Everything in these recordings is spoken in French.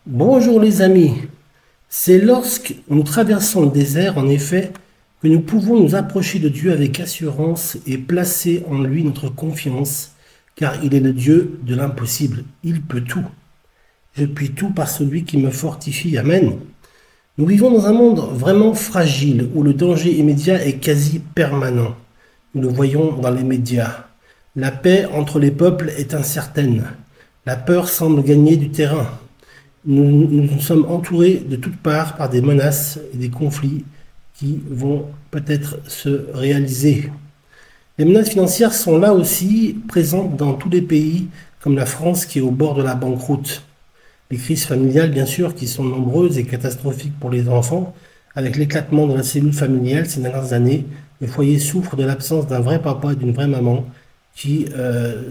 Bonjour les amis, c'est lorsque nous traversons le désert, en effet, que nous pouvons nous approcher de Dieu avec assurance et placer en lui notre confiance, car il est le Dieu de l'impossible, il peut tout. Je puis tout par celui qui me fortifie, Amen. Nous vivons dans un monde vraiment fragile, où le danger immédiat est quasi permanent. Nous le voyons dans les médias. La paix entre les peuples est incertaine. La peur semble gagner du terrain. Nous sommes entourés de toutes parts par des menaces et des conflits qui vont peut-être se réaliser. Les menaces financières sont là aussi présentes dans tous les pays, comme la France qui est au bord de la banqueroute. Les crises familiales, bien sûr, qui sont nombreuses et catastrophiques pour les enfants. Avec l'éclatement de la cellule familiale ces dernières années, le foyer souffre de l'absence d'un vrai papa et d'une vraie maman qui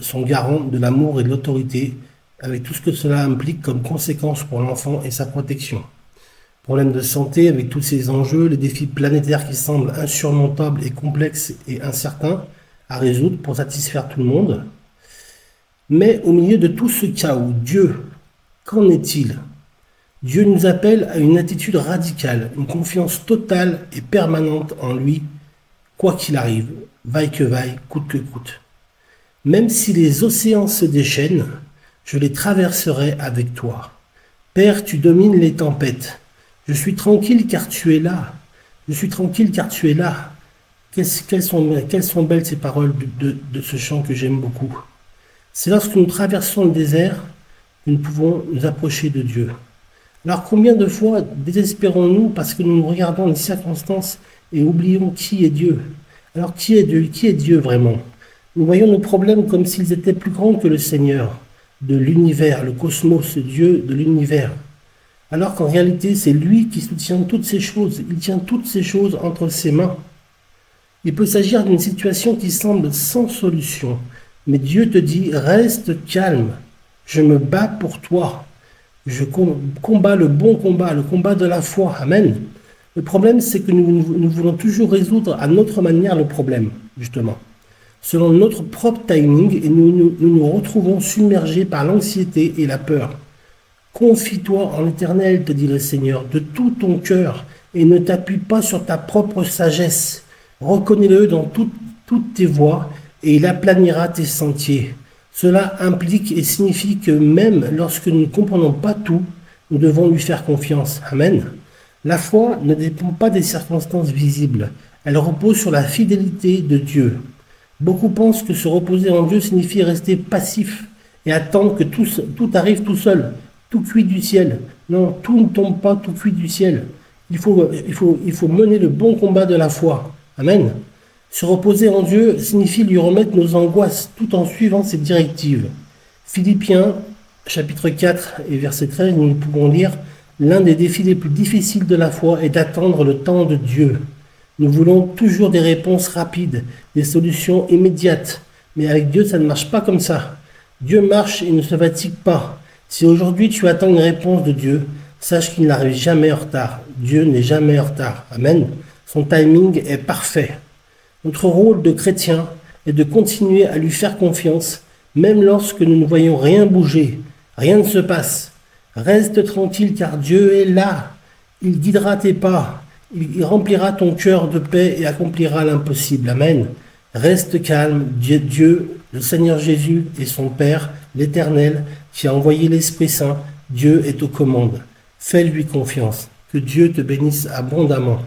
sont garants de l'amour et de l'autorité, avec tout ce que cela implique comme conséquence pour l'enfant et sa protection. Problèmes de santé avec tous ces enjeux, les défis planétaires qui semblent insurmontables et complexes et incertains à résoudre pour satisfaire tout le monde. Mais au milieu de tout ce chaos, Dieu, qu'en est-il? Dieu nous appelle à une attitude radicale, une confiance totale et permanente en lui, quoi qu'il arrive, vaille que vaille, coûte que coûte. Même si les océans se déchaînent, je les traverserai avec toi. Père, tu domines les tempêtes. Je suis tranquille car tu es là. Je suis tranquille car tu es là. Quelles sont belles ces paroles de ce chant que j'aime beaucoup. C'est lorsque nous traversons le désert que nous pouvons nous approcher de Dieu. Alors combien de fois désespérons-nous parce que nous nous regardons les circonstances et oublions qui est Dieu? Alors qui est Dieu? Qui est Dieu vraiment? Nous voyons nos problèmes comme s'ils étaient plus grands que le Seigneur de l'univers, le cosmos, Dieu de l'univers. Alors qu'en réalité, c'est lui qui soutient toutes ces choses. Il tient toutes ces choses entre ses mains. Il peut s'agir d'une situation qui semble sans solution. Mais Dieu te dit, reste calme. Je me bats pour toi. Je combats le bon combat, le combat de la foi. Amen. Le problème, c'est que nous voulons toujours résoudre à notre manière le problème, justement, selon notre propre timing, et nous retrouvons submergés par l'anxiété et la peur. Confie-toi en l'Éternel, te dit le Seigneur, de tout ton cœur, et ne t'appuie pas sur ta propre sagesse. Reconnais-le dans toutes tes voies, et il aplanira tes sentiers. Cela implique et signifie que même lorsque nous ne comprenons pas tout, nous devons lui faire confiance. Amen. La foi ne dépend pas des circonstances visibles. Elle repose sur la fidélité de Dieu. Beaucoup pensent que se reposer en Dieu signifie rester passif et attendre que tout arrive tout seul, tout cuit du ciel. Non, tout ne tombe pas tout cuit du ciel. Il faut mener le bon combat de la foi. Amen. Se reposer en Dieu signifie lui remettre nos angoisses tout en suivant ses directives. Philippiens, chapitre 4 et verset 13, nous pouvons lire « L'un des défis les plus difficiles de la foi est d'attendre le temps de Dieu. Nous voulons toujours des réponses rapides, des solutions immédiates. Mais avec Dieu, ça ne marche pas comme ça. Dieu marche et ne se fatigue pas. Si aujourd'hui tu attends une réponse de Dieu, sache qu'il n'arrive jamais en retard. Dieu n'est jamais en retard. Amen. Son timing est parfait. Notre rôle de chrétien est de continuer à lui faire confiance, même lorsque nous ne voyons rien bouger, rien ne se passe. Reste tranquille car Dieu est là. Il guidera tes pas. Il remplira ton cœur de paix et accomplira l'impossible. Amen. Reste calme. Dieu, le Seigneur Jésus et son Père, l'Éternel, qui a envoyé l'Esprit Saint, Dieu est aux commandes. Fais-lui confiance. Que Dieu te bénisse abondamment.